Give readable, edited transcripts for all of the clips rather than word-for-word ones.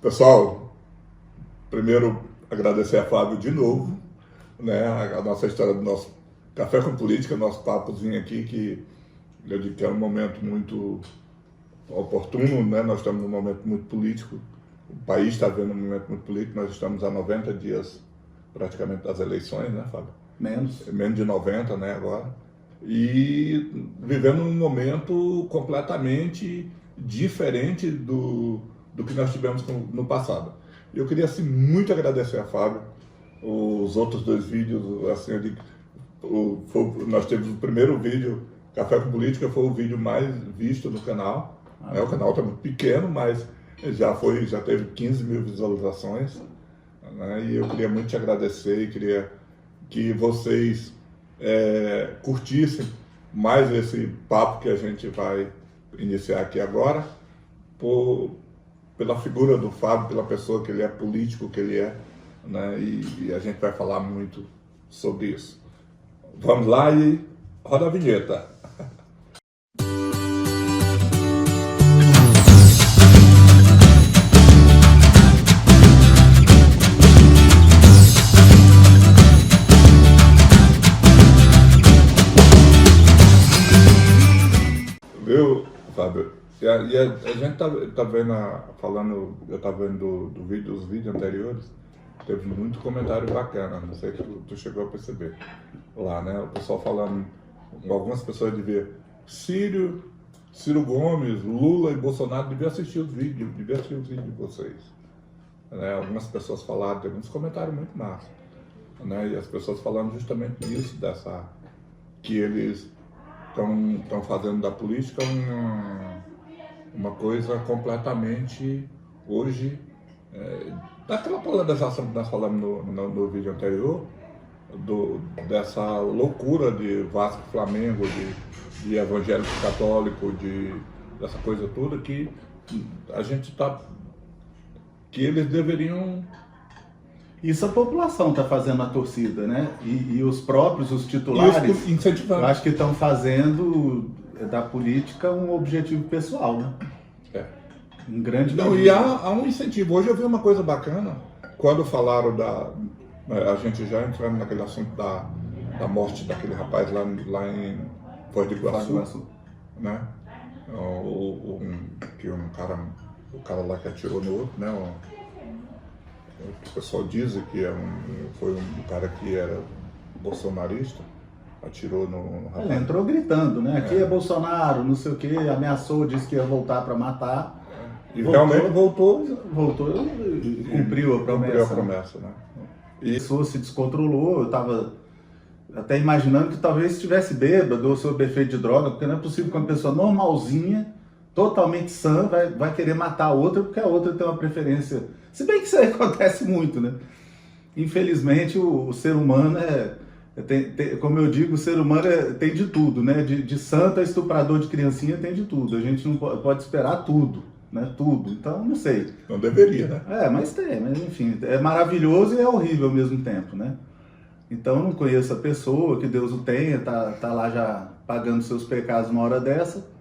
Pessoal, primeiro agradecer a Fábio de novo, né? A nossa história do nosso Café com Política, nosso papozinho aqui, que eu digo que é um momento muito oportuno, né? Nós estamos num momento muito político, o país está vivendo um momento muito político, nós estamos a 90 dias praticamente das eleições, né, Fábio? Menos de 90, né, agora. E vivendo um momento completamente diferente do que nós tivemos no passado. Eu queria assim, muito agradecer a Fábio. Os outros dois vídeos, assim, nós temos o primeiro vídeo, Café com Política, foi o vídeo mais visto no canal. O canal está muito pequeno, mas já teve 15 mil visualizações. Né? E eu queria muito te agradecer e queria que vocês curtissem mais esse papo que a gente vai iniciar aqui agora, pela figura do Fábio, pela pessoa que ele é, político que ele é, né? E a gente vai falar muito sobre isso. Vamos lá e roda a vinheta. Viu, Fábio? E a gente tá vendo, eu estava vendo os vídeos anteriores, teve muito comentário bacana, não sei se tu chegou a perceber lá, né? O pessoal falando, algumas pessoas deviam, Ciro Gomes, Lula e Bolsonaro deviam assistir os vídeos de vocês. Né? Algumas pessoas falaram, teve uns comentários muito massa, né? E as pessoas falando justamente isso, que eles estão fazendo da política uma coisa completamente, hoje, daquela polarização que nós falamos no vídeo anterior, dessa loucura de Vasco e Flamengo, de evangélico católico, dessa coisa toda, que a gente que eles deveriam... Isso a população está fazendo a torcida, né? E os próprios, os titulares, incentivando. Eu acho que estão fazendo da política um objetivo pessoal, né? Em grande medida. E há um incentivo. Hoje eu vi uma coisa bacana, quando falaram a gente já entrando naquele assunto da morte daquele rapaz lá em Foz do Iguaçu, né? O cara lá que atirou no outro, né? O pessoal diz que foi um cara que era bolsonarista, atirou no rapaz. Ele entrou gritando, né? Aqui é Bolsonaro, não sei o que, ameaçou, disse que ia voltar para matar. E realmente voltou e cumpriu a promessa. Cumpriu a promessa, né? E a pessoa se descontrolou, eu estava até imaginando que talvez estivesse bêbado ou sob efeito de droga, porque não é possível que uma pessoa normalzinha, totalmente sã, vai querer matar a outra porque a outra tem uma preferência. Se bem que isso aí acontece muito, né? Infelizmente o ser humano como eu digo, o ser humano tem de tudo, né? De santo a estuprador de criancinha tem de tudo. A gente não pode esperar tudo, né? Tudo. Então, não sei. Não deveria, né? Mas enfim, é maravilhoso e é horrível ao mesmo tempo, né? Então, eu não conheço a pessoa, que Deus o tenha, tá lá já pagando seus pecados numa hora dessa.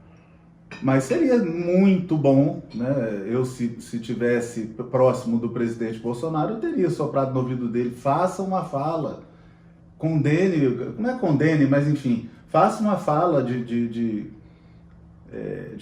Mas seria muito bom, né? Eu, se tivesse próximo do presidente Bolsonaro, eu teria soprado no ouvido dele, faça uma fala, condene, não é condene, mas enfim, faça uma fala de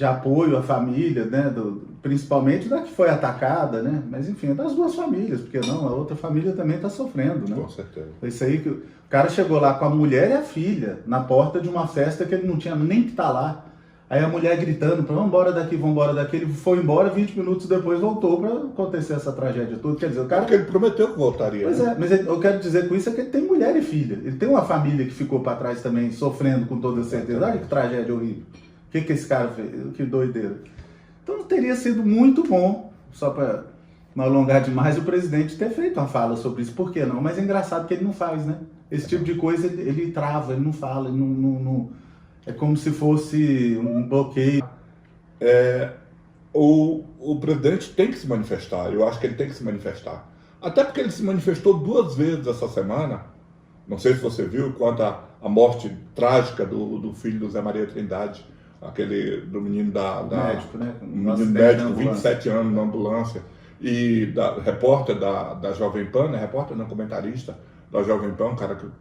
apoio à família, né? Principalmente da que foi atacada, né? Mas enfim, das duas famílias, porque não, a outra família também está sofrendo, né? Com certeza. Isso aí que o cara chegou lá com a mulher e a filha, na porta de uma festa que ele não tinha nem que estar lá. Aí a mulher gritando, vamos embora daqui, vamos embora daqui. Ele foi embora, 20 minutos depois voltou para acontecer essa tragédia toda. Quer dizer, o cara... Porque ele prometeu que voltaria. Pois né? Mas eu quero dizer com isso é que ele tem mulher e filha. Ele tem uma família que ficou para trás também, sofrendo com toda certeza. Olha que tragédia horrível. O que esse cara fez? Que doideira. Então teria sido muito bom, só para não alongar demais, o presidente ter feito uma fala sobre isso. Por que não? Mas é engraçado que ele não faz, né? Esse tipo de coisa ele trava, ele não fala, ele não... É como se fosse um bloqueio. O presidente tem que se manifestar, eu acho que ele tem que se manifestar. Até porque ele se manifestou 2 vezes essa semana, não sei se você viu, quanto à morte trágica do filho do Zé Maria Trindade, do menino médico, né? Um menino médico, 27 anos na ambulância. e repórter da Jovem Pan, né? Repórter não, comentarista da Jovem Pan, um cara que eu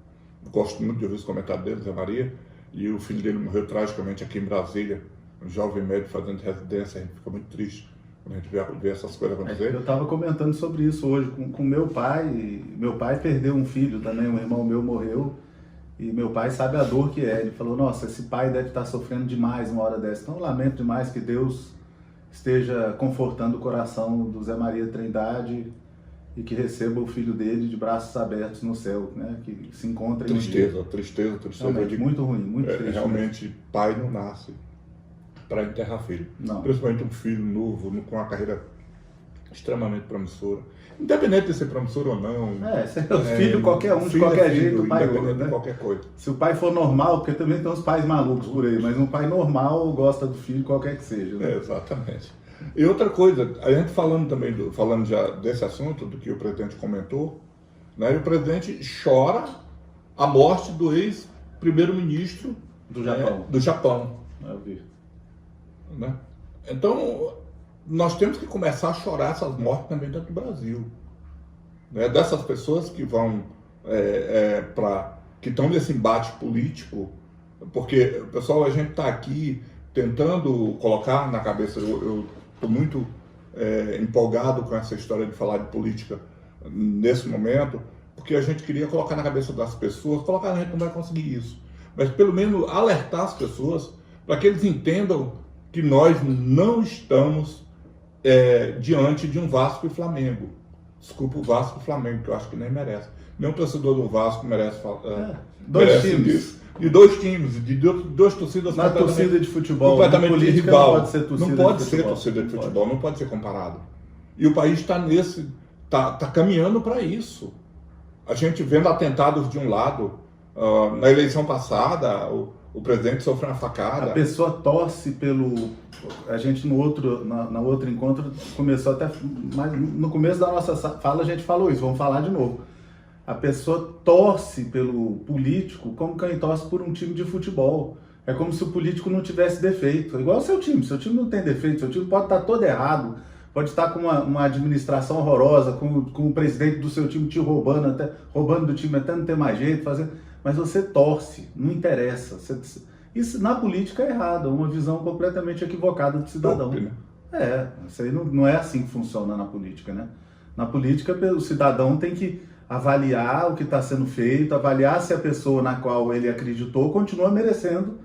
gosto muito de ouvir os comentários dele, Zé Maria, e o filho dele morreu tragicamente aqui em Brasília, um jovem médico fazendo residência. A gente fica muito triste quando a gente vê essas coisas acontecer. Eu estava comentando sobre isso hoje com meu pai. Meu pai perdeu um filho também, um irmão meu morreu, e meu pai sabe a dor que é. Ele falou, nossa, esse pai deve estar sofrendo demais uma hora dessa. Então eu lamento demais, que Deus esteja confortando o coração do Zé Maria Trindade e que receba o filho dele de braços abertos no céu, né? Que se encontre Tristeza. Realmente, muito ruim, muito triste. Realmente, pai não nasce para enterrar filho. Não. Principalmente um filho novo, com uma carreira extremamente promissora. Independente de ser promissor ou não. Filho qualquer um, de qualquer jeito, o pai independente né? de qualquer coisa. Se o pai for normal, porque também tem uns pais malucos por aí, mas um pai normal gosta do filho, qualquer que seja. Né? Exatamente. E outra coisa, a gente falando já desse assunto, do que o presidente comentou, né, e o presidente chora a morte do ex-primeiro-ministro do Japão. Eu vi. Né? Então, nós temos que começar a chorar essas mortes também dentro do Brasil. Né? Dessas pessoas que vão que estão nesse embate político, porque, pessoal, a gente está aqui tentando colocar na cabeça, eu estou muito empolgado com essa história de falar de política nesse momento, porque a gente queria colocar na cabeça das pessoas, a gente não vai conseguir isso, mas pelo menos alertar as pessoas para que eles entendam que nós não estamos diante de um Vasco e Flamengo. Desculpa o Vasco e Flamengo, que eu acho que nem merece. Nenhum torcedor do Vasco merece dois times. Disso. De dois times, de duas torcidas na torcida de futebol, completamente rival. Não pode ser torcida de futebol, não pode ser comparado. E o país está caminhando para isso. A gente vendo atentados de um lado, na eleição passada, o presidente sofreu uma facada. A pessoa torce pelo... A gente no outro encontro começou até... Mas no começo da nossa fala a gente falou isso, vamos falar de novo. A pessoa torce pelo político como quem torce por um time de futebol. É como se o político não tivesse defeito. É igual o seu time não tem defeito, seu time pode estar todo errado, pode estar com uma administração horrorosa, com o presidente do seu time te roubando do time até não ter mais jeito, mas você torce, não interessa. Isso na política é errado, é uma visão completamente equivocada do cidadão. Isso aí não é assim que funciona na política, né? Na política, o cidadão tem que avaliar o que está sendo feito, avaliar se a pessoa na qual ele acreditou continua merecendo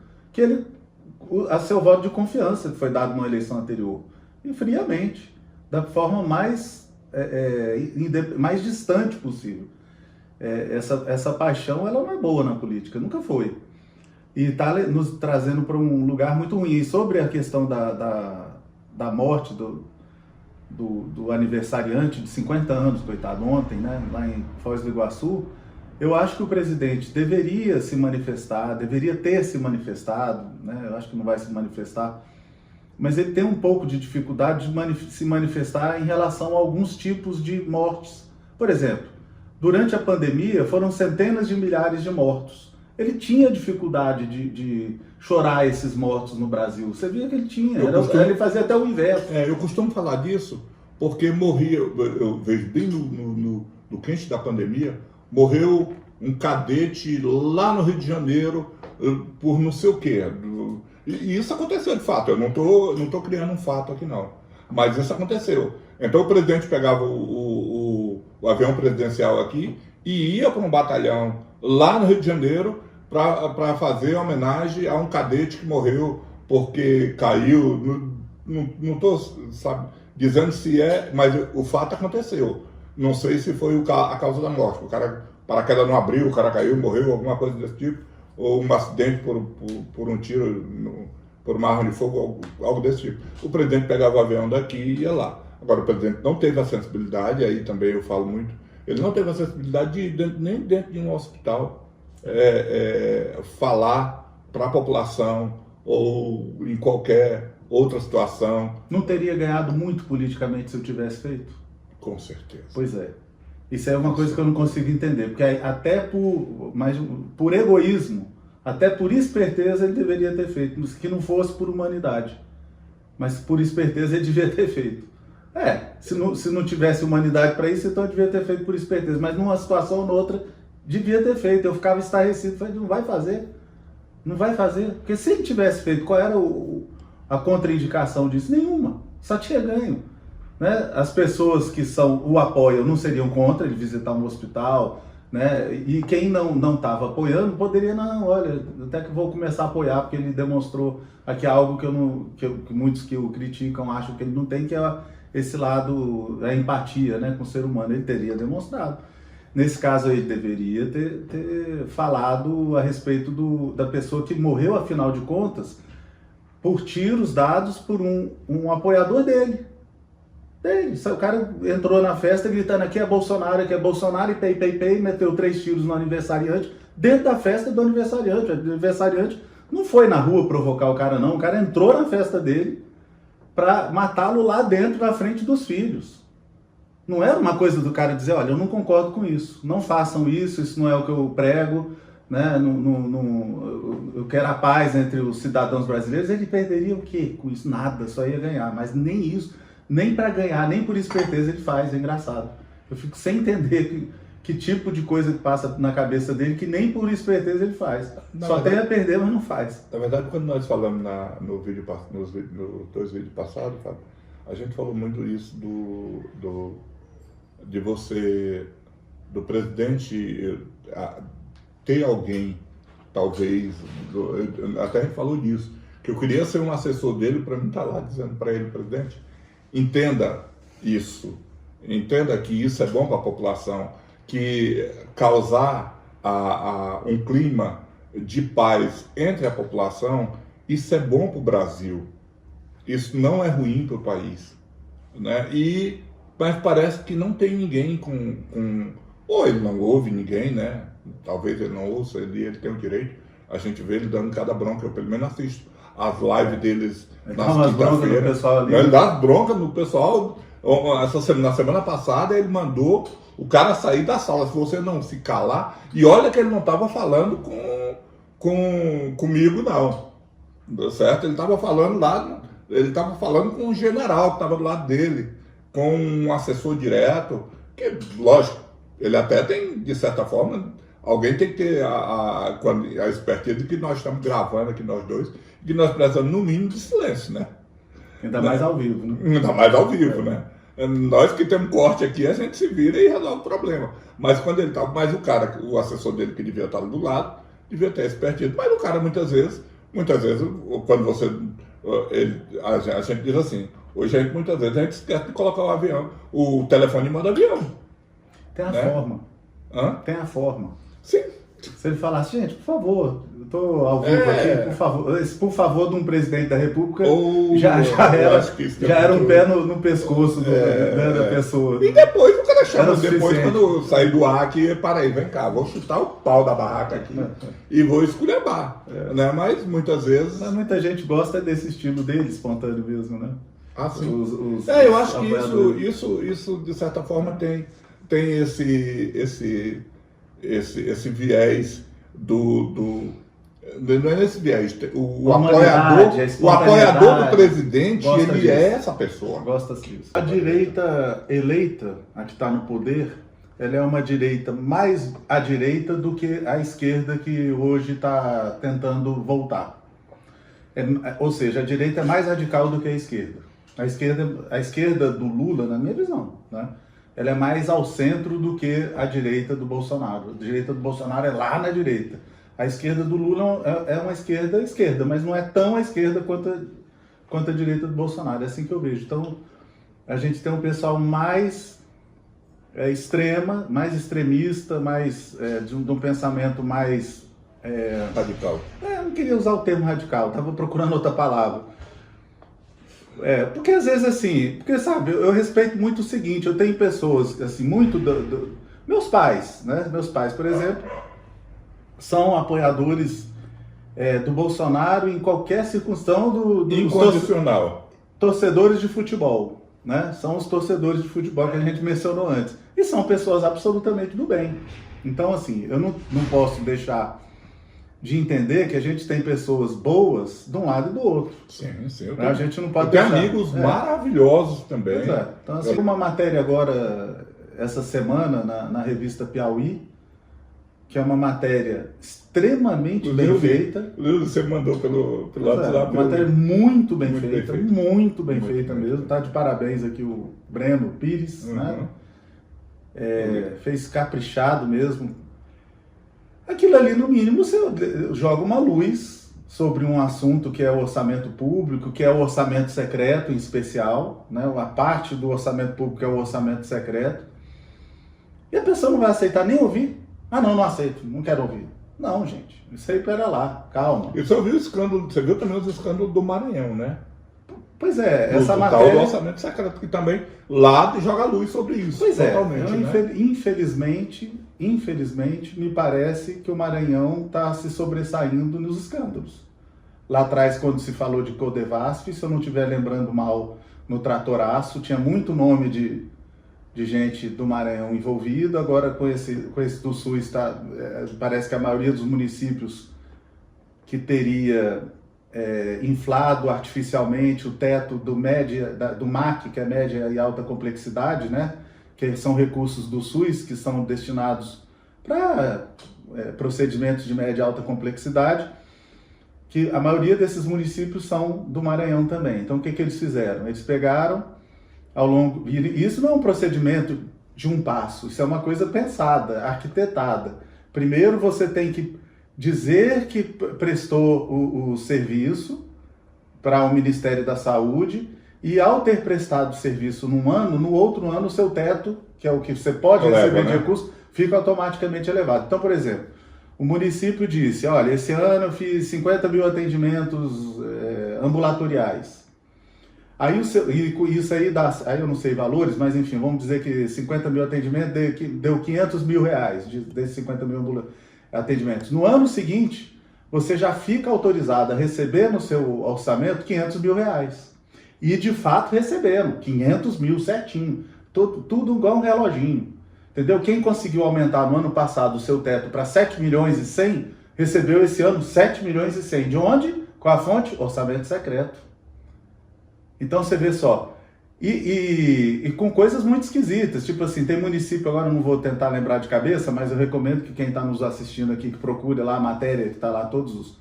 a seu voto de confiança que foi dado na eleição anterior. E friamente, da forma mais distante possível. Essa paixão, ela não é boa na política, nunca foi. E está nos trazendo para um lugar muito ruim. E sobre a questão da morte do aniversariante de 50 anos, coitado, ontem, né, lá em Foz do Iguaçu, eu acho que o presidente deveria se manifestar, deveria ter se manifestado, né, eu acho que não vai se manifestar, mas ele tem um pouco de dificuldade de se manifestar em relação a alguns tipos de mortes. Por exemplo, durante a pandemia foram centenas de milhares de mortos. Ele tinha dificuldade de chorar esses mortos no Brasil. Você via que ele tinha, ele fazia até o inverso. Eu costumo falar disso porque morria, eu vejo bem no quente da pandemia, morreu um cadete lá no Rio de Janeiro por não sei o quê. E isso aconteceu de fato, eu não tô criando um fato aqui não, mas isso aconteceu. Então o presidente pegava o avião presidencial aqui e ia para um batalhão lá no Rio de Janeiro para fazer homenagem a um cadete que morreu porque caiu. Não estou dizendo se mas o fato aconteceu. Não sei se foi a causa da morte. O paraquedas não abriu, o cara caiu, morreu, alguma coisa desse tipo, ou um acidente por um tiro, por uma arma de fogo, algo desse tipo. O presidente pegava o avião daqui e ia lá. Agora, o presidente não teve a sensibilidade, aí também eu falo muito, ele não teve a sensibilidade nem dentro de um hospital falar para a população ou em qualquer outra situação. Não teria ganhado muito politicamente se eu tivesse feito? Com certeza. Pois é. Isso é uma coisa que eu não consigo entender, porque até por egoísmo, até por esperteza ele deveria ter feito, que não fosse por humanidade, mas por esperteza ele devia ter feito. Se não tivesse humanidade para isso, então devia ter feito por esperteza. Mas numa situação ou noutra, devia ter feito. Eu ficava estarrecido, falei, não vai fazer. Não vai fazer. Porque se ele tivesse feito, qual era a contraindicação disso? Nenhuma. Só tinha ganho. Né? As pessoas que o apoiam não seriam contra ele visitar um hospital, né? E quem não estava apoiando poderia, não, olha, até que vou começar a apoiar, porque ele demonstrou aqui algo que muitos que o criticam acham que ele não tem, que é esse lado, a empatia, né, com o ser humano. Ele teria demonstrado. Nesse caso, ele deveria ter falado a respeito da pessoa que morreu, afinal de contas, por tiros dados por um apoiador dele. O cara entrou na festa gritando aqui é Bolsonaro e pei, meteu 3 tiros no aniversariante, dentro da festa do aniversariante. O aniversariante não foi na rua provocar o cara, não. O cara entrou na festa dele para matá-lo lá dentro, na frente dos filhos. Não era uma coisa do cara dizer, olha, eu não concordo com isso, não façam isso não é o que eu prego, né? Eu quero a paz entre os cidadãos brasileiros. Ele perderia o quê com isso? Nada, só ia ganhar, mas nem isso. Nem para ganhar, nem por esperteza ele faz, é engraçado. Eu fico sem entender que tipo de coisa que passa na cabeça dele que nem por esperteza ele faz. Só tem a perder, mas não faz. Na verdade, quando nós falamos nos 2 vídeos passados, Fábio, a gente falou muito isso do presidente ter alguém, talvez, até a gente falou disso, que eu queria ser um assessor dele para mim estar lá dizendo para ele, presidente, entenda isso, entenda que isso é bom para a população, que causar um clima de paz entre a população, isso é bom para o Brasil, isso não é ruim para o país, né? Mas parece que não tem ninguém ou ele não ouve ninguém, né? Talvez ele não ouça, ele tem o direito, a gente vê ele dando cada bronca, eu pelo menos assisto as lives deles na quinta-feira. Ele dá bronca no pessoal. Na semana passada ele mandou o cara sair da sala, se você não se calar. E olha que ele não estava falando comigo, não. Certo? Ele estava falando lá, ele estava falando com um general que estava do lado dele, com um assessor direto, que, lógico, ele até tem, de certa forma, alguém tem que ter a esperteza de que nós estamos gravando aqui, nós dois, que nós precisamos, no mínimo, de silêncio, né? Ainda mais ao vivo, né? Ainda mais ao vivo, né? Nós que temos corte aqui, a gente se vira e resolve o problema. Mas quando ele tá, mas o assessor dele que devia estar do lado, devia ter esperteza. Mas o cara, muitas vezes, quando você... a gente diz assim, hoje muitas vezes a gente esquece de colocar o avião, o telefone manda avião. Tem a forma. Hã? Tem a forma. Sim. Se ele falasse, gente, por favor, eu estou ao vivo aqui, por favor, de um presidente da República, já era um pé no pescoço da pessoa. E depois o cara chama, depois quando sair do ar aqui, para aí, vem cá, vou chutar o pau da barraca aqui e vou esculhambar, né? Mas muitas vezes... Mas muita gente gosta desse estilo dele, espontâneo mesmo, né? Ah, sim. Eu acho que isso de certa forma tem esse viés não é esse viés, o apoiador do presidente, ele é essa pessoa. Gosta disso. A direita eleita, a que está no poder, ela é uma direita mais à direita do que a esquerda que hoje está tentando voltar. Ou seja, a direita é mais radical do que a esquerda. A esquerda do Lula, na minha visão, né? Ela é mais ao centro do que a direita do Bolsonaro. A direita do Bolsonaro é lá na direita. A esquerda do Lula é uma esquerda, mas não é tão à esquerda quanto a direita do Bolsonaro. É assim que eu vejo. Então, a gente tem um pessoal mais mais extremista, de um pensamento mais... radical. Eu não queria usar o termo radical, estava procurando outra palavra. Porque às vezes assim, porque sabe, eu respeito muito o seguinte, eu tenho pessoas, assim, muito meus pais, né? Meus pais, por exemplo, são apoiadores do Bolsonaro em qualquer circunstância incondicional. Torcedores de futebol, né? São os torcedores de futebol que a gente mencionou antes. E são pessoas absolutamente do bem. Então, assim, eu não posso deixar de entender que a gente tem pessoas boas de um lado e do outro. Sim, sim. A gente não pode tenho deixar. amigos maravilhosos também. Pois é. Então, assim, uma matéria agora, essa semana, na revista Piauí, que é uma matéria extremamente bem feita. Você mandou pelo WhatsApp. Uma matéria muito bem Muito feita, bem feita. muito bem Muito feita bem mesmo. feita. Tá de parabéns aqui o Breno Pires, né? Fez caprichado mesmo. Aquilo ali, no mínimo, você joga uma luz sobre um assunto que é o orçamento público, que é o orçamento secreto em especial, né? A parte do orçamento público é o orçamento secreto. E a pessoa não vai aceitar nem ouvir. Ah, não aceito, não quero ouvir. Não, gente, isso aí pera lá, calma. E você viu o escândalo, você viu também os escândalos do Maranhão, né? Pois é, essa do matéria... tal do orçamento secreto, que também lá joga luz sobre isso. Pois é, totalmente, né? infelizmente, me parece que o Maranhão está se sobressaindo nos escândalos. Lá atrás, quando se falou de Codevasf, se eu não estiver lembrando mal, no Tratoraço, tinha muito nome de gente do Maranhão envolvido. Agora, com esse do Sul, parece que a maioria dos municípios que teria inflado artificialmente o teto do MAC, que é média e alta complexidade, né? Que são recursos do SUS que são destinados para procedimentos de média e alta complexidade, que a maioria desses municípios são do Maranhão também. Então, o que eles fizeram? Eles pegaram ao longo... E isso não é um procedimento de um passo, isso é uma coisa pensada, arquitetada. Primeiro, você tem que dizer que prestou o serviço para o Ministério da Saúde, e ao ter prestado o serviço num ano, no outro ano o seu teto, que é o que você pode receber de recurso, fica automaticamente elevado. Então, por exemplo, o município disse, olha, esse ano eu fiz 50 mil atendimentos ambulatoriais. Aí isso aí dá, aí eu não sei valores, mas enfim, vamos dizer que 50 mil atendimentos deu 500 mil reais desses 50 mil atendimentos. No ano seguinte, você já fica autorizado a receber no seu orçamento 500 mil reais. E de fato receberam 500 mil certinho, tudo igual um reloginho. Entendeu? Quem conseguiu aumentar no ano passado o seu teto para 7 milhões e 100, recebeu esse ano 7 milhões e 100. De onde? Com a fonte? Orçamento secreto. Então você vê só. E com coisas muito esquisitas. Tipo assim, tem município, agora eu não vou tentar lembrar de cabeça, mas eu recomendo que quem está nos assistindo aqui, que procure lá a matéria, que está lá todos os...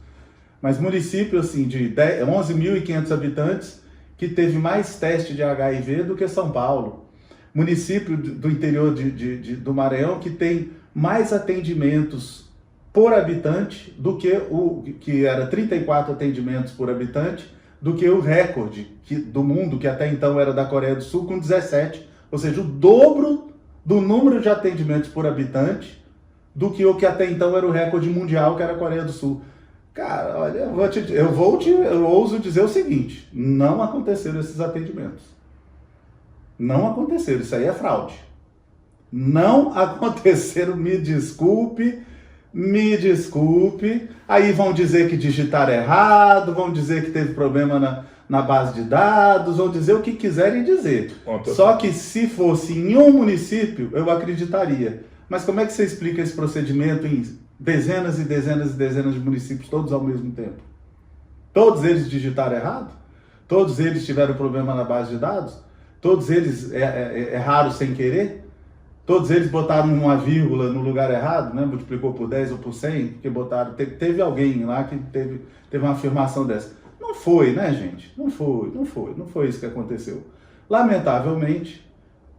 Mas município assim, de 11.500 habitantes, que teve mais teste de HIV do que São Paulo. Município do interior do Maranhão que tem mais atendimentos por habitante do que era 34 atendimentos por habitante, do que o recorde do mundo, que até então era da Coreia do Sul, com 17. Ou seja, o dobro do número de atendimentos por habitante do que o que até então era o recorde mundial, que era a Coreia do Sul. Cara, olha, eu ouso dizer o seguinte, não aconteceram esses atendimentos. Não aconteceram, isso aí é fraude. Não aconteceram, me desculpe. Aí vão dizer que digitaram errado, vão dizer que teve problema na base de dados, vão dizer o que quiserem dizer. Só que se fosse em um município, eu acreditaria. Mas como é que você explica esse procedimento em dezenas e dezenas e dezenas de municípios, todos ao mesmo tempo? Todos eles digitaram errado? Todos eles tiveram problema na base de dados? Todos eles erraram sem querer? Todos eles botaram uma vírgula no lugar errado, né? Multiplicou por 10 ou por 100, porque botaram... Teve alguém lá que teve uma afirmação dessa. Não foi, né, gente? Não foi isso que aconteceu. Lamentavelmente,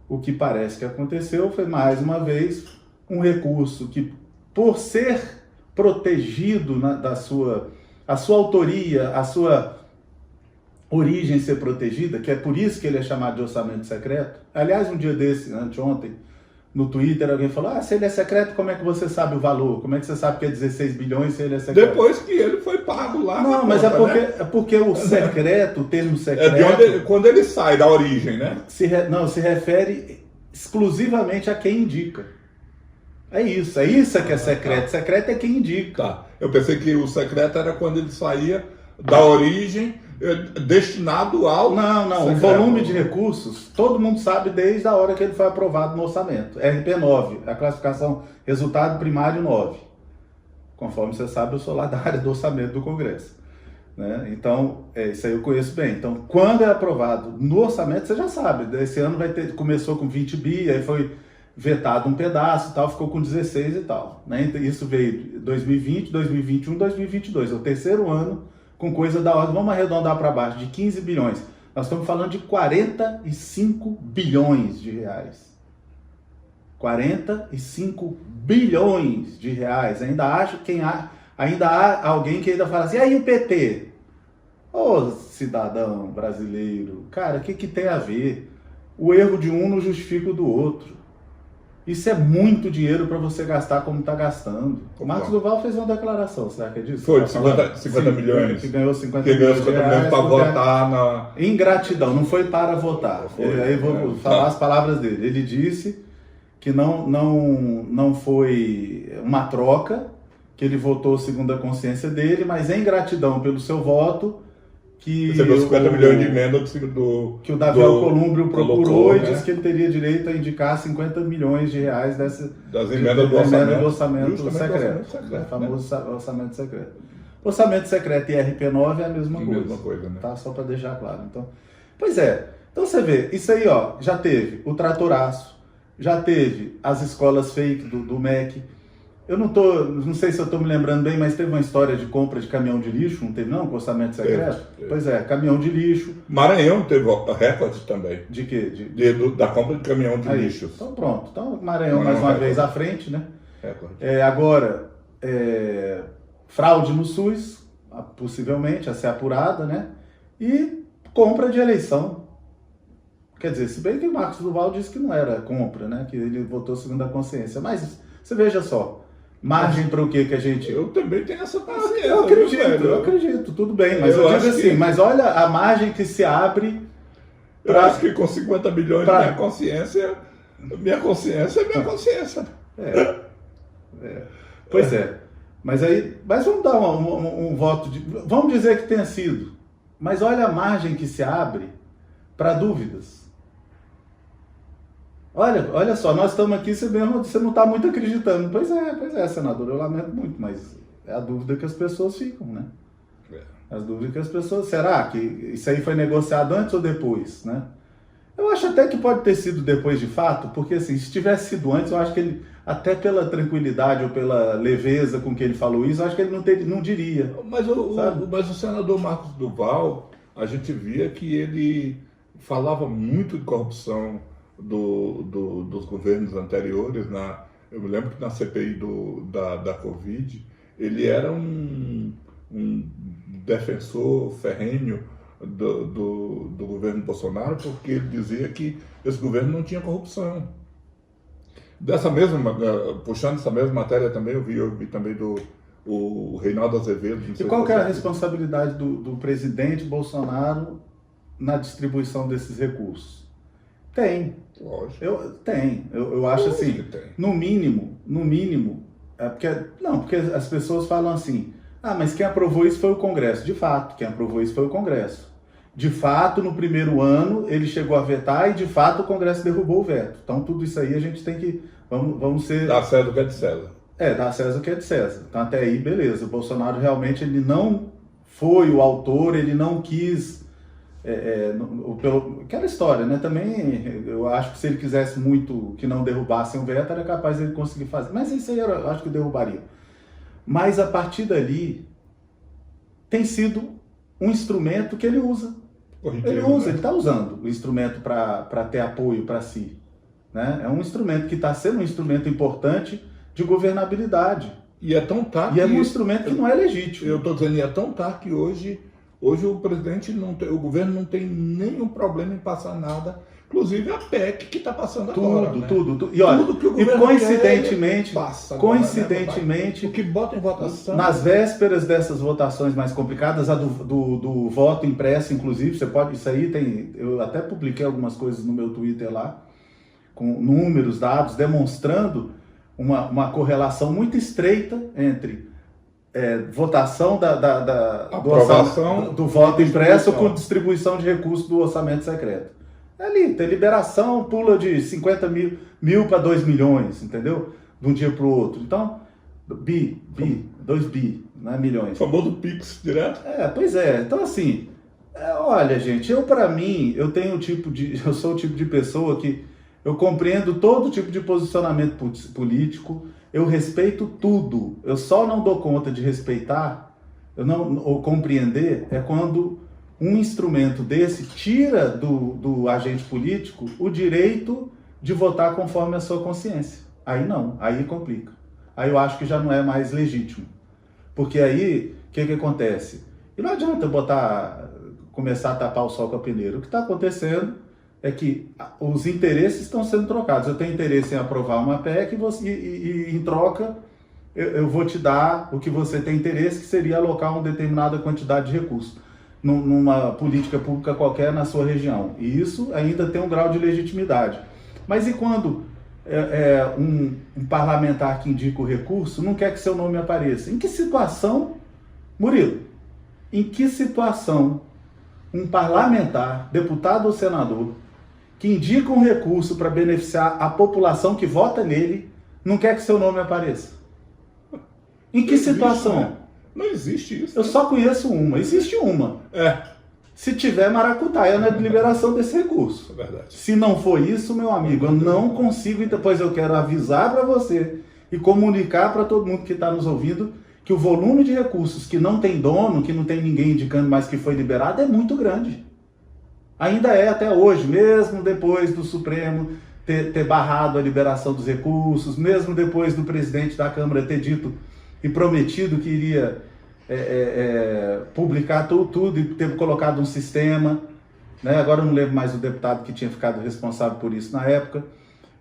o que parece que aconteceu foi, mais uma vez, um recurso que, por ser protegido a sua autoria, a sua origem ser protegida, que é por isso que ele é chamado de orçamento secreto. Aliás, um dia desse, anteontem, no Twitter, alguém falou, se ele é secreto, como é que você sabe o valor? Como é que você sabe que é 16 bilhões se ele é secreto? Depois que ele foi pago lá. Não, mas conta, é porque o secreto, o termo secreto... quando ele sai da origem, né? Se refere exclusivamente a quem indica. É isso que é secreto. Tá. Secreto é quem indica. Tá. Eu pensei que o secreto era quando ele saía da origem, destinado ao... Não, secreto. O volume de recursos, todo mundo sabe desde a hora que ele foi aprovado no orçamento. RP9, a classificação resultado primário 9. Conforme você sabe, eu sou lá da área do orçamento do Congresso. Né? Então, isso aí eu conheço bem. Então, quando é aprovado no orçamento, você já sabe. Esse ano começou com 20 bi, aí foi vetado um pedaço e tal, ficou com 16 e tal. Né? Isso veio 2020, 2021, 2022. É o terceiro ano com coisa da ordem, vamos arredondar para baixo, de 15 bilhões. Nós estamos falando de 45 bilhões de reais. 45 bilhões de reais. Ainda há alguém que ainda fala assim, e aí o PT? Ô cidadão brasileiro, cara, o que tem a ver? O erro de um não justifica o do outro. Isso é muito dinheiro para você gastar como está gastando. O Marcos Duval fez uma declaração, será que é disso? Foi, de 50 milhões. Que ganhou 50 milhões para votar na... Ingratidão, não foi para votar. Aí vou falar as palavras dele. Ele disse que não foi uma troca, que ele votou segundo a consciência dele, mas em gratidão pelo seu voto, que recebeu 50 milhões de emenda que o Davi Alcolumbre procurou e né? Disse que ele teria direito a indicar 50 milhões de reais das emendas do orçamento secreto. O famoso orçamento secreto. Orçamento secreto e RP9 é a mesma coisa né? Tá? Só para deixar claro. Então, pois é. Então você vê, isso aí ó, já teve o tratoraço, já teve as escolas fake do MEC. Eu não sei se eu estou me lembrando bem, mas teve uma história de compra de caminhão de lixo, não teve não, com orçamento secreto? Teve. Pois é, caminhão de lixo. Maranhão teve recorde também. De quê? Da compra de caminhão de lixo. Então pronto, então Maranhão mais uma vez à frente, né? Recorde. Agora, fraude no SUS, possivelmente a ser apurada, né? E compra de eleição. Quer dizer, se bem que o Marcos Duval disse que não era compra, né? Que ele votou segundo a consciência. Mas você veja só. Margem para o que a gente... Eu também tenho essa consciência. Eu acredito, tudo bem. Mas eu digo assim, mas olha a margem que se abre... Eu acho que com 50 bilhões minha consciência é minha consciência. Pois é. Mas vamos dar um voto de... Vamos dizer que tenha sido. Mas olha a margem que se abre para dúvidas. Olha só, nós estamos aqui, você não está muito acreditando. Pois é, senador, eu lamento muito, mas é a dúvida que as pessoas ficam, né? As dúvidas que as pessoas... Será que isso aí foi negociado antes ou depois, né? Eu acho até que pode ter sido depois de fato, porque assim, se tivesse sido antes, eu acho que ele, até pela tranquilidade ou pela leveza com que ele falou isso, eu acho que ele não diria. Mas o senador Marcos Duval, a gente via que ele falava muito de corrupção dos governos anteriores. Eu me lembro que na CPI da Covid, ele era um defensor ferrenho do governo Bolsonaro, porque ele dizia que esse governo não tinha corrupção. Puxando essa mesma matéria também, eu vi também o Reinaldo Azevedo. E qual que é a responsabilidade do presidente Bolsonaro na distribuição desses recursos? Tem. Lógico. Eu acho assim, no mínimo, porque as pessoas falam assim, mas quem aprovou isso foi o Congresso. De fato, quem aprovou isso foi o Congresso. De fato, no primeiro ano, ele chegou a vetar e, de fato, o Congresso derrubou o veto. Então, tudo isso aí a gente tem que... Vamos ser... Dar César o que é de César. Dar César o que é de César. Então, até aí, beleza. O Bolsonaro realmente ele não foi o autor, ele não quis... aquela história, né? Também, eu acho que se ele quisesse muito que não derrubassem o veto, era capaz de ele conseguir fazer. Mas isso aí eu acho que derrubaria. Mas, a partir dali, tem sido um instrumento que ele usa. Ele está usando o instrumento para ter apoio para si. Né? É um instrumento que está sendo um instrumento importante de governabilidade. E é tão tarde. E é um instrumento que não é legítimo. Eu estou dizendo, e é tão tarde que hoje o presidente o governo não tem nenhum problema em passar nada. Inclusive a PEC que está passando agora. Tudo. E olha, tudo que o governo coincidentemente, o que bota em votação. Nas vésperas dessas votações mais complicadas, a do voto impresso, inclusive, isso aí tem. Eu até publiquei algumas coisas no meu Twitter lá, com números, dados, demonstrando uma correlação muito estreita entre votação do voto impresso com distribuição de recursos do orçamento secreto. Ali, tem liberação, pula de 50 mil para 2 milhões, entendeu? De um dia para o outro. Então, 2 bi, né, milhões. O famoso Pix direto. Pois é. Então, assim, olha, gente, pra mim, eu sou o tipo de pessoa que eu compreendo todo tipo de posicionamento político, eu respeito tudo. Eu só não dou conta de respeitar, ou compreender, é quando um instrumento desse tira do agente político o direito de votar conforme a sua consciência. Aí não, aí complica. Aí eu acho que já não é mais legítimo. Porque aí, o que acontece? E não adianta começar a tapar o sol com a peneira. O que está acontecendo é que os interesses estão sendo trocados. Eu tenho interesse em aprovar uma PEC e em troca eu vou te dar o que você tem interesse, que seria alocar uma determinada quantidade de recursos numa política pública qualquer na sua região. E isso ainda tem um grau de legitimidade. Mas e quando um parlamentar que indica o recurso não quer que seu nome apareça? Em que situação, Murilo, em que situação um parlamentar, deputado ou senador, que indica um recurso para beneficiar a população que vota nele, não quer que seu nome apareça? Em que situação? Né? Não existe isso. Eu só conheço uma. Existe uma. Se tiver maracutaia na liberação desse recurso. É verdade. Se não for isso, meu amigo, eu não consigo, depois eu quero avisar para você e comunicar para todo mundo que está nos ouvindo que o volume de recursos que não tem dono, que não tem ninguém indicando mais que foi liberado, é muito grande. Ainda é até hoje, mesmo depois do Supremo ter barrado a liberação dos recursos, mesmo depois do presidente da Câmara ter dito e prometido que iria publicar tudo e ter colocado um sistema, né? Agora eu não lembro mais o deputado que tinha ficado responsável por isso na época.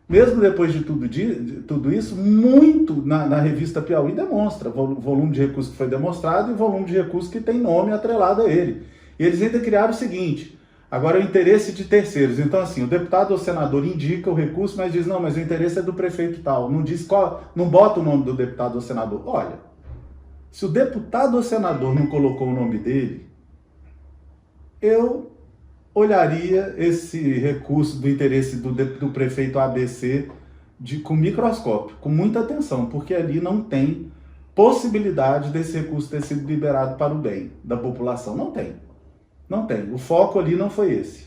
Mesmo depois de tudo isso, muito na revista Piauí demonstra o volume de recursos que foi demonstrado e o volume de recursos que tem nome atrelado a ele. E eles ainda criaram o seguinte: agora é o interesse de terceiros. Então, assim, o deputado ou senador indica o recurso, mas diz, não, mas o interesse é do prefeito tal. Não diz não bota o nome do deputado ou senador. Olha, se o deputado ou senador não colocou o nome dele, eu olharia esse recurso do interesse do prefeito ABC com microscópio, com muita atenção, porque ali não tem possibilidade desse recurso ter sido liberado para o bem da população. Não tem. Não tem. O foco ali não foi esse.